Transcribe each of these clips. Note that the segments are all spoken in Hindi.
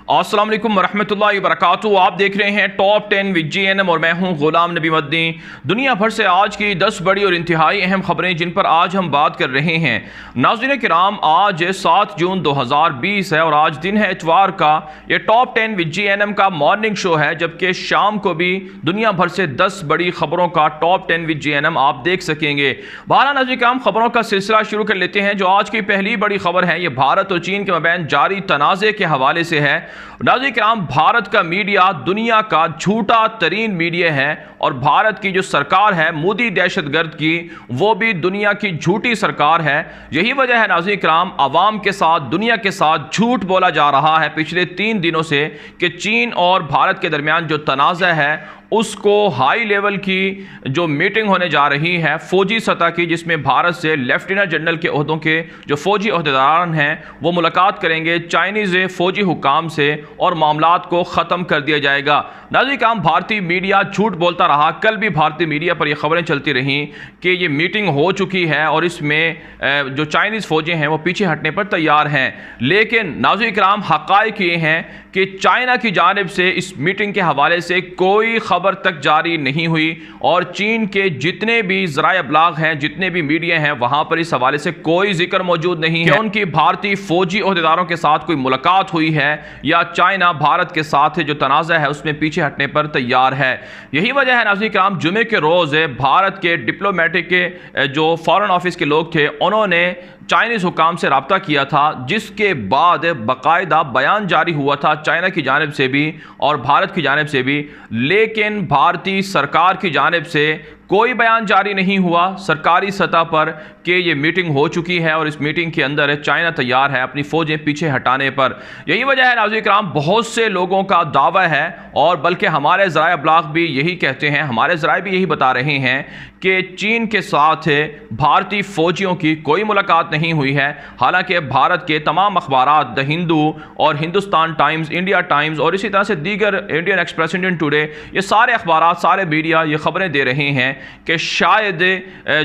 अस्सलाम वालेकुम वरहमतुल्लाहि वबरकातुहू। आप देख रहे हैं टॉप 10 विद GNM और मैं हूं गुलाम नबी मदनी। दुनिया भर से आज की 10 बड़ी और इंतहाई अहम खबरें जिन पर आज हम बात कर रहे हैं। नाज़रीन किराम, आज 7 जून 2020 है और आज दिन है इतवार का। ये टॉप 10 विद GNM का मॉर्निंग शो है, जबकि शाम को भी दुनिया भर से 10 बड़ी खबरों का टॉप 10 विद GNM आप देख सकेंगे। बहरहाल नाज़रीन किराम, खबरों का सिलसिला शुरू कर लेते हैं। जो आज की पहली बड़ी खबर है, ये भारत और चीन के मबैन जारी तनाज़े के हवाले से है। नाज़रीन किराम, भारत का मीडिया दुनिया का झूठा तरीन मीडिया है और भारत की जो सरकार है मोदी दहशतगर्द की, वो भी दुनिया की झूठी सरकार है। यही वजह है नाज़रीन किराम, अवाम के साथ, दुनिया के साथ झूठ बोला जा रहा है पिछले 3 दिनों से कि चीन और भारत के दरमियान जो तनाज़ा है उसको हाई लेवल की जो मीटिंग होने जा रही है फौजी सतह की, जिसमें भारत से लेफ्टिनेंट जनरल के ओहदों के जो फौजी ओहदेदार हैं वो मुलाकात करेंगे चाइनीज़ फौजी हुकाम से और मामलात को ख़त्म कर दिया जाएगा। नाज़रीन किराम, भारतीय मीडिया झूठ बोलता रहा। कल भी भारतीय मीडिया पर यह खबरें चलती रहीं कि ये मीटिंग हो चुकी है और इसमें जो चाइनीज़ फौजी हैं वो पीछे हटने पर तैयार हैं। लेकिन नाज़रीन किराम, हक़ाइक़ ये हैं कि चाइना की जानिब से इस मीटिंग के हवाले से कोई खबर तक जारी नहीं हुई और चीन के जितने भी ज़राए अबलाग हैं, जितने भी मीडिया हैं, वहां पर इस हवाले से कोई जिक्र मौजूद नहीं है उनकी भारतीय फौजी ओहदेदारों के साथ कोई मुलाकात हुई है या चाइना भारत के साथ जो तनाज़ा है उसमें पीछे हटने पर तैयार है। यही वजह है नाज़रीन किराम, जुमे के रोज़ भारत के डिप्लोमेटिक के जो फॉरेन ऑफिस के लोग थे उन्होंने चाइनीज़ हुकाम से रब्ता किया था, जिसके बाद बाकायदा बयान जारी हुआ था चाइना की जानिब से भी और भारत की जानिब से भी। लेकिन भारतीय सरकार की जानिब से कोई बयान जारी नहीं हुआ सरकारी सतह पर कि ये मीटिंग हो चुकी है और इस मीटिंग के अंदर चाइना तैयार है अपनी फ़ौजें पीछे हटाने पर। यही वजह है नाज़रीन किराम, बहुत से लोगों का दावा है और बल्कि हमारे ज़राए अबलाग भी यही कहते हैं, हमारे ज़राए भी यही बता रहे हैं कि चीन के साथ भारतीय फ़ौजियों की कोई मुलाकात नहीं हुई है। हालांकि भारत के तमाम अखबारात, द हिंदू और हिंदुस्तान टाइम्स, इंडिया टाइम्स और इसी तरह से दीगर, इंडियन एक्सप्रेस, इंडियन टुडे, ये सारे अखबारात, सारे मीडिया ये खबरें दे रहे हैं कि शायद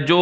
जो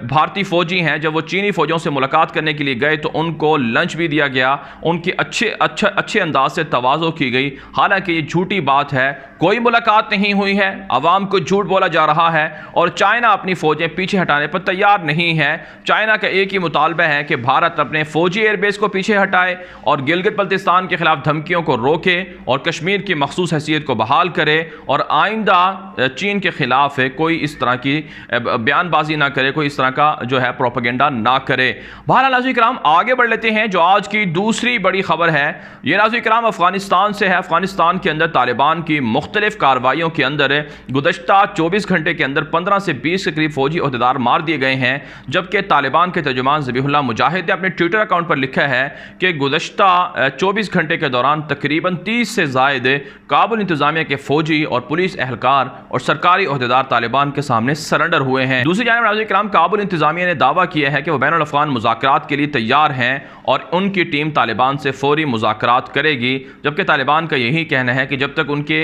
भारतीय फौजी हैं जब वो चीनी फौजियों से मुलाकात करने के लिए गए तो उनको लंच भी दिया गया, उनकी अच्छे अंदाज से तवाज़ो की गई। हालांकि ये झूठी बात है, कोई मुलाकात नहीं हुई है, अवाम को झूठ बोला जा रहा है और चाइना अपनी फौजें पीछे हटाने पर तैयार नहीं है। चाइना का एक ही मुतालबा है कि भारत अपने फौजी एयरबेस को पीछे हटाए और गिलगित बल्तिस्तान के खिलाफ धमकियों को रोके और कश्मीर की मखसूस हैसियत को बहाल करे और आइंदा चीन के खिलाफ कोई इस तरह की बयानबाजी ना करे, कोई इस तरह का जो है प्रोपेगेंडा ना करे। बहरहाल नाज़रीन किराम, आगे बढ़ लेते हैं। जो आज की दूसरी बड़ी खबर है ये नाज़रीन किराम अफगानिस्तान से है। अफगानिस्तान के अंदर तालिबान की मुख्तलिफ कार्रवाइयों के अंदर गुज़श्ता 24 घंटे के अंदर 15 से 20 के करीब फौजी ओहदेदार मार दिए गए हैं, जबकि तालिबान के तर्जुमान ज़बीहुल्लाह मुजाहिद ने अपने ट्विटर अकाउंट पर लिखा है कि गुज़श्ता 24 घंटे के दौरान तकरीबन 30 से ज़ायद काबुल इंतज़ामिया के फौजी और पुलिस एहलकार और सरकारी ओहदेदार तालिबान के सामने सरेंडर हुए हैं। दूसरी जानिब नाज़रीन किराम, काबुल इंतज़ामिया ने दावा किया है कि वह बैनुल अफ़गान मुज़ाकरात के लिए तैयार हैं और उनकी टीम तालिबान से फौरी मुज़ाकरात करेगी, जबकि तालिबान का यही कहना है कि जब तक उनके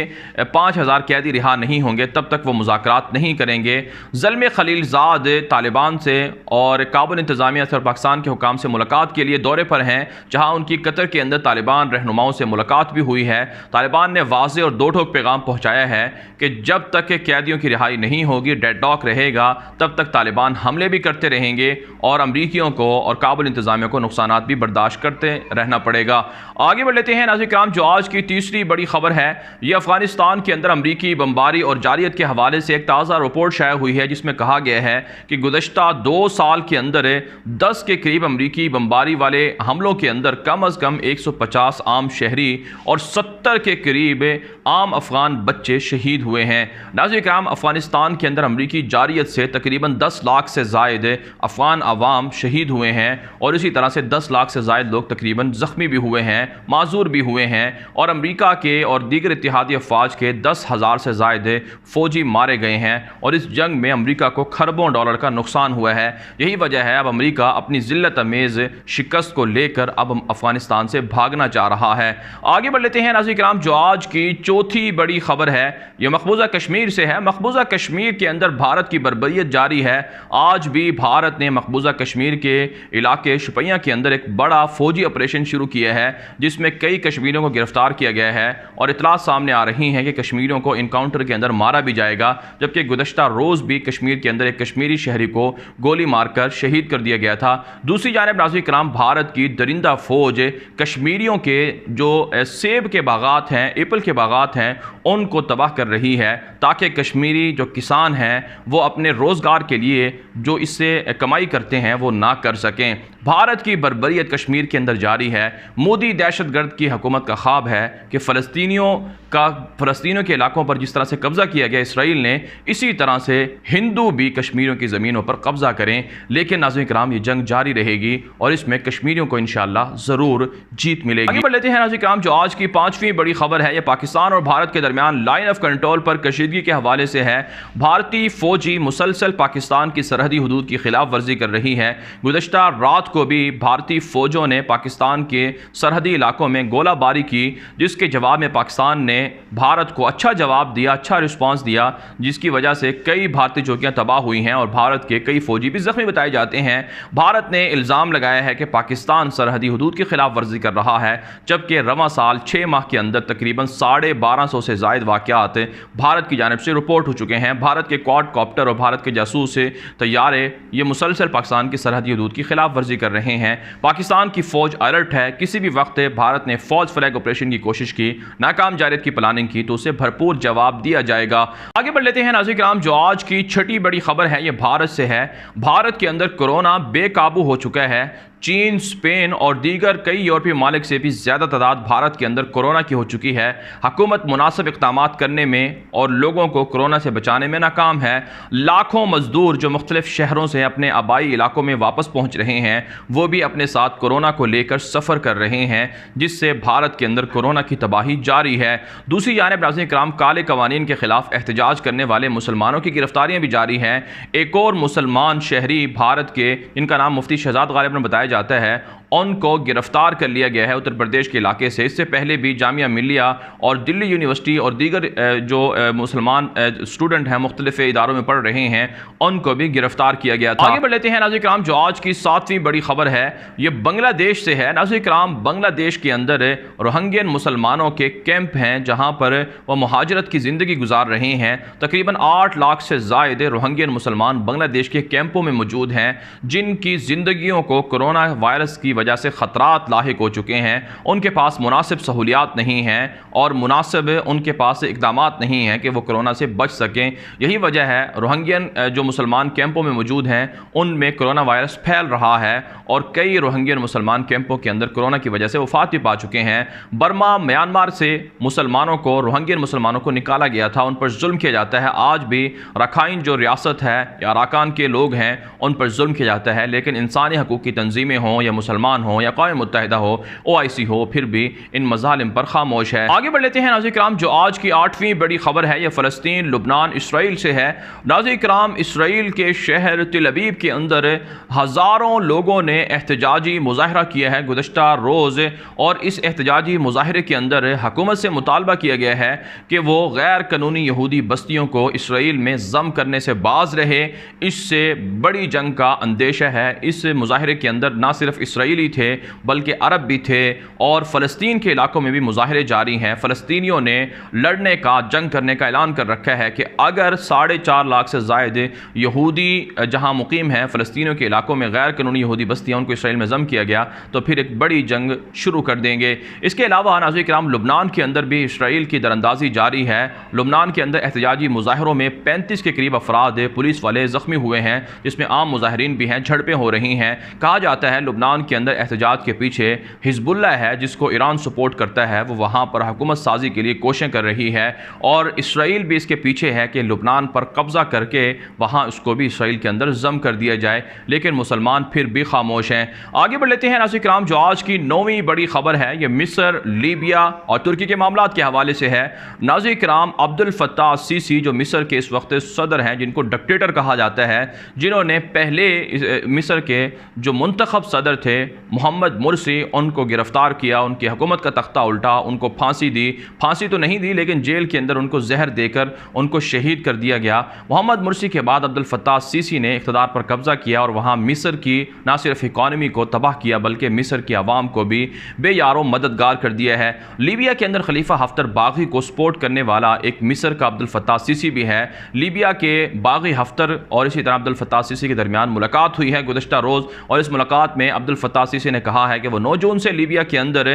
5000 कैदी रिहा नहीं होंगे तब तक वो मुज़ाकरात नहीं करेंगे। ज़ल्मे खलीलज़ाद तालिबान से और काबुल इंतज़ामिया से और पाकिस्तान के हुकाम से मुलाकात के लिए दौरे पर हैं, जहाँ उनकी कतर के अंदर तालिबान रहनुमाओं से मुलाकात भी हुई है। तालिबान ने वाज़ेह और दो ठोक पैगाम पहुँचाया है कि जब तक कैदियों की रिहाई नहीं होगी, डेडलॉक रहेगा, तब तक तालिबान हमले भी करते रहेंगे और अमरीकियों को और काबुल इंतज़ामिया को नुकसानात भी बर्दाश्त करते रहना पड़ेगा। आगे बढ़ लेते हैं नाज़रीन किराम, जो आज की तीसरी बड़ी खबर है ये अफगानिस्तान के अंदर अमरीकी बमबारी और जारियत के हवाले से एक ताज़ा रिपोर्ट शाया हुई है, जिसमें कहा गया है कि गुज़श्ता 2 साल के अंदर 10 के करीब अमरीकी बमबारी वाले हमलों के अंदर कम अज़ कम 150 आम शहरी और 70 के करीब आम अफगान बच्चे शहीद हुए हैं। नाज़रीन किराम, अफगानिस्तान के अंदर अमरीकी जारियत से तकरीबन 10 लाख से ज़ायद अफगान अवाम शहीद हुए हैं और इसी तरह से 10 लाख से ज़ायद लोग तकरीबन ज़ख्मी भी हुए हैं, माजूर भी हुए हैं और अमरीका के और दीगर इत्तेहादी अफवाज के 10,000 से ज़ायद फ़ौजी मारे गए हैं और इस जंग में अमरीका को खरबों डॉलर का नुकसान हुआ है। यही वजह है अब अमरीका अपनी ज़िल्लत अमेज़ शिकस्त को लेकर अब अफगानिस्तान से भागना चाह रहा है। आगे बढ़ लेते हैं नाज़रीन किराम, जो आज की चौथी बड़ी खबर है ये मकबूजा कश्मीर से है। मकबूजा कश्मीर के अंदर भारत की बर्बरियत जारी है। आज भी भारत ने मकबूजा कश्मीर के इलाके शुपियाँ के अंदर एक बड़ा फौजी ऑपरेशन शुरू किया है जिसमें कई कश्मीरियों को गिरफ्तार किया गया है और इतलात सामने आ रही हैं कि कश्मीरियों को इनकाउंटर के अंदर मारा भी जाएगा, जबकि गुज़श्ता रोज़ भी कश्मीर के अंदर एक कश्मीरी शहरी को गोली मारकर शहीद कर दिया गया था। दूसरी जानिब नाज़रीन किराम, भारत की दरिंदा फौज कश्मीरियों के जो सेब के बागात हैं, एप्पल के बागात हैं, उनको तबाह कर रही है ताकि कश्मीरी जो किसान हैं वो अपने रोज़गार के लिए जो इससे कमाई करते हैं वो ना कर सकें। भारत की बर्बरियत कश्मीर के अंदर जारी है। मोदी दहशतगर्द की हुकूमत का ख्वाब है कि फ़लस्तीनियों के इलाकों पर जिस तरह से कब्ज़ा किया गया इसराइल ने, इसी तरह से हिंदू भी कश्मीरियों की ज़मीनों पर कब्ज़ा करें। लेकिन नाज़रीन किराम, ये जंग जारी रहेगी और इसमें कश्मीरियों को इंशाअल्लाह ज़रूर जीत मिलेगी। आगे बढ़ लेते हैं नाज़रीन किराम, जो आज की पाँचवीं बड़ी खबर है, यह पाकिस्तान और भारत के दरमियान लाइन ऑफ कंट्रोल पर कशीदगी के हवाले से है। भारतीय फौजी मुसलसल पाकिस्तान की सरहदी हदूद की खिलाफ वर्जी कर रही है। गुज़श्ता रात को भी भारतीय फौजों ने पाकिस्तान के सरहदी इलाकों में गोलाबारी की, जिसके जवाब में पाकिस्तान ने भारत को अच्छा जवाब दिया, अच्छा रिस्पांस दिया, जिसकी वजह से कई भारतीय चौकियां तबाह हुई हैं और भारत के कई फौजी भी जख्मी बताए जाते हैं। भारत ने इल्ज़ाम लगाया है कि पाकिस्तान सरहदी हदूद की खिलाफ वर्जी कर रहा है, जबकि रवां साल 6 माह के अंदर तकरीबन 1250 से ज़ायद वाक़यात भारत की जानिब से रिपोर्ट हो चुके हैं। भारत के क्वाड कॉप्टर और भारत के जासूस तैयारे ये मुसलसल पाकिस्तान की सरहदी हदूद की खिलाफ वर्जी कर रहे हैं। पाकिस्तान की फौज अलर्ट है। किसी भी वक्त भारत ने फौज फ्लैग ऑपरेशन की कोशिश की, नाकाम जारियत की प्लानिंग की, तो उसे भरपूर जवाब दिया जाएगा। आगे बढ़ लेते हैं नाज़रीन किराम, जो आज की छठी बड़ी खबर है ये भारत से है। भारत के अंदर कोरोना बेकाबू हो चुका है। चीन, स्पेन और दीगर कई यूरोपीय ममालिक से भी ज़्यादा तादाद भारत के अंदर कोरोना की हो चुकी है। हुकूमत मुनासिब इक़दाम करने में और लोगों को कोरोना से बचाने में नाकाम है। लाखों मजदूर जो मुख्तलिफ शहरों से अपने आबाई इलाकों में वापस पहुँच रहे हैं, वो भी अपने साथ कोरोना को लेकर सफ़र कर रहे हैं, जिससे भारत के अंदर कोरोना की तबाही जारी है। दूसरी जानिब नाज़रीन किराम, काले कवानीन के ख़िलाफ़ एहतजाज करने वाले मुसलमानों की गिरफ्तारियाँ भी जारी हैं। एक और मुसलमान शहरी भारत के, जिनका नाम मुफ्ती शहजाद गालिब ने बताया जाता है, उनको गिरफ्तार कर लिया गया है उत्तर प्रदेश के इलाके से। इससे पहले भी जामिया मिलिया और दिल्ली यूनिवर्सिटी और दीगर जो मुसलमान स्टूडेंट हैं मुख्तलिफ इदारों में पढ़ रहे हैं, उनको भी गिरफ्तार किया गया था। आगे बढ़ लेते हैं नाज़रीन किराम, जो आज की 7वीं बड़ी खबर है ये बांग्लादेश से है। नाज़रीन किराम, बांग्लादेश के अंदर रोहिंग्यन मुसलमानों के कैंप हैं जहाँ पर वह मुहाजरत की ज़िंदगी गुजार रहे हैं। तकरीबन 8 लाख से ज़ायद रोहिंग्यन मुसलमान बांग्लादेश के कैंपों में मौजूद हैं, जिनकी ज़िंदगियों को कोरोना वायरस की वजह से ख़तरात लाहिक हो चुके हैं। उनके पास मुनासिब सहूलियात नहीं हैं और मुनासिब उनके पास इक़दामात नहीं हैं कि वो कोरोना से बच सकें। यही वजह है रोहिंग्यन जो मुसलमान कैंपों में मौजूद हैं उनमें कोरोना वायरस फैल रहा है और कई रोहिंग्यन मुसलमान कैंपों के अंदर कोरोना की वजह से वफ़ात भी पा चुके हैं। बर्मा, म्यांमार से मुसलमानों को, रोहिंग्यन मुसलमानों को निकाला गया था, उन पर जुल्म किया जाता है। आज भी रखाइन जो रियासत है या अराकान के लोग हैं उन पर जुल्म किया जाता है, लेकिन इंसानी हकूक़ की तंजीमें हों या मुसलमान हो या क़ौम मुत्तहिदा हो, OIC हो, फिर भी इन मज़ालिम पर खामोश है। आगे बढ़ लेते हैं नाज़रीन किराम, जो आज की 8वीं बड़ी खबर है यह फ़लस्तीन, लुबनान, इसराइल से है। नाज़रीन किराम, इसराइल के शहर तिल अबीब के अंदर हज़ारों लोगों ने एहतजाजी मुज़ाहरा किया है गुज़श्ता रोज़, और इस एहतजाजी मुज़ाहरे के अंदर हुकूमत से मुतालबा किया गया है कि वो गैर कानूनी यहूदी बस्तियों को इसराइल में ज़म करने से बाज रहे। इससे बड़ी जंग का अंदेशा है। इस मुज़ाहरे के अंदर ना सिर्फ इसराइली थे बल्कि अरब भी थे और फ़लस्तीन के इलाकों में भी मुज़ाहरे जारी हैं। फ़लस्तीनियों ने लड़ने का, जंग करने का ऐलान कर रखा है कि अगर 4.5 लाख से ज़ायद यहूदी जहां मुकीम हैं फ़लस्तीनियों के इलाकों में, गैर कानूनी यहूदी बस्तियां, उनको इसराइल में ज़म किया गया तो फिर एक बड़ी जंग शुरू कर देंगे। इसके अलावा नाज़रीन किराम, लुबनान के अंदर भी इसराइल की दरअंदाजी जारी है। लुबनान के अंदर एहतजाजी मुज़ाहरों में 35 के करीब अफराद पुलिस वाले ज़ख्मी हुए हैं, जिसमें आम मुज़ाहरीन भी हैं। झड़पें हो रही हैं। कहा जाता है लुबनान के अंदर एहतजाज के पीछे हिजबुल्लाह है, जिसको ईरान सपोर्ट करता है। वो वहाँ पर हुकूमत साजी के लिए कोशिशें कर रही है और इसराइल भी इसके पीछे है कि लुबनान पर कब्ज़ा करके वहाँ उसको भी इसराइल के अंदर ज़म कर दिया जाए, लेकिन मुसलमान फिर भी खामोश हैं। आगे बढ़ लेते हैं नाज़रीन किराम, जो आज की 9वीं बड़ी खबर है ये मिस्र, लीबिया और तुर्की के मामलात के हवाले से है। नाज़रीन किराम, अब्दुल फत्ताह सीसी जो मिस्र के इस वक्त सदर हैं, जिनको डिक्टेटर कहा जाता है, जिन्होंने पहले मिस्र के जो मुंतखब मुंतखब सदर थे मोहम्मद मुर्सी, उनको गिरफ्तार किया, उनकी हुकूमत का तख्ता उल्टा, उनको फांसी दी। फांसी तो नहीं दी लेकिन जेल के अंदर उनको जहर देकर उनको शहीद कर दिया गया। मोहम्मद मुर्सी के बाद अब्दुल फत्ताह सीसी ने इख्तिदार पर कब्जा किया और वहाँ मिस्र की न सिर्फ इकॉनमी को तबाह किया बल्कि मिस्र की आवाम को भी बेयारो मददगार कर दिया है। लीबिया के अंदर खलीफा हफ्तर बागी को सपोर्ट करने वाला एक मिस्र का अब्दुल फत्ताह सीसी भी है। लीबिया के बागी हफ्तर और इसी तरह अब्दुल फत्ताह सीसी के दरमियान मुलाकात हुई है गुज़श्ता रोज़, और इस मुलाकात में अब्दुल फत्ताह सीसी ने कहा है कि वो 9 जून से लीबिया के अंदर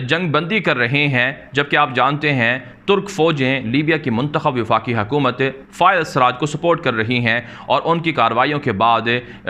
जंग बंदी कर रहे हैं, जबकि आप जानते हैं तुर्क फ़ौजें लीबिया की मुंतखब वफाकी हुकूमत फ़ायद सराज को सपोर्ट कर रही हैं और उनकी कार्रवाइयों के बाद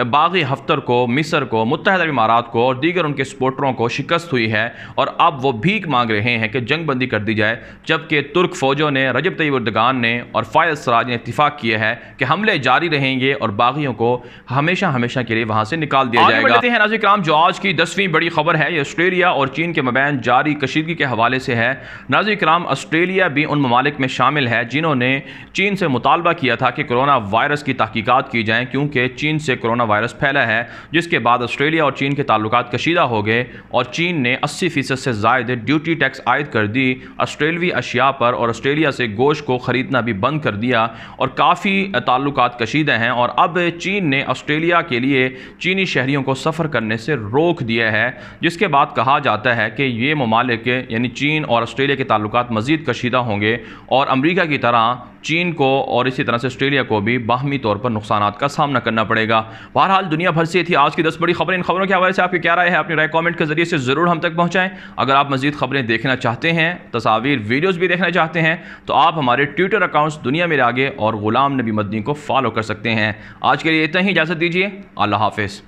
बागी हफ्तर को, मिस्र को, मुत्तहदा अरब इमारात को और दीगर उनके सपोर्टरों को शिकस्त हुई है और अब वो भीख मांग रहे हैं कि जंग बंदी कर दी जाए। जबकि तुर्क फ़ौजों ने, रजब तय्यिब एर्दोगान ने और फ़ायद सराज ने इत्तिफ़ाक़ किया है कि हमले जारी रहेंगे और बागियों को हमेशा हमेशा के लिए वहाँ से निकाल दिया जाएगा। बढ़ते हैं नाज़रीन किराम, जो आज की 10वीं बड़ी खबर है ये ऑस्ट्रेलिया और चीन के मबैन जारी कशीदगी के हवाले से है। नाज़रीन किराम, ऑस्ट्रेलिया भी उन ममालिक में शामिल है जिन्होंने चीन से मुतालबा किया था कि कोरोना वायरस की तहकीकात की जाएं, क्योंकि चीन से कोरोना वायरस फैला है, जिसके बाद ऑस्ट्रेलिया और चीन के ताल्लुकात कशीदा हो गए और चीन ने 80% से ज़ायद ड्यूटी टैक्स आयद कर दी ऑस्ट्रेलवी अशिया पर और ऑस्ट्रेलिया से गोश्त को ख़रीदना भी बंद कर दिया और काफ़ी ताल्लुकात कशीदा हैं। और अब चीन ने ऑस्ट्रेलिया के लिए चीनी शहरियों को सफ़र करने से रोक दिया है, जिसके बाद कहा जाता है कि ये ममालिक यानी चीन और ऑस्ट्रेलिया के ताल्लुकात मज़ीद कशीदा होंगे और अमेरिका की तरह चीन को और इसी तरह से ऑस्ट्रेलिया को भी बाहमी तौर पर नुकसानात का सामना करना पड़ेगा। बहरहाल दुनिया भर से थी आज की 10 बड़ी खबरें। इन खबरों के हवाले से आपकी क्या राय है? अपनी राय कमेंट के जरिए से ज़रूर हम तक पहुंचाएं। अगर आप मज़ीद खबरें देखना चाहते हैं, तस्वीर वीडियोज़ भी देखना चाहते हैं, तो आप हमारे ट्विटर अकाउंट्स दुनिया मेरे आगे और गुलाम नबी मदनी को फॉलो कर सकते हैं। आज के लिए इतना ही, इजाज़त दीजिए। अल्लाह हाफ़िज़।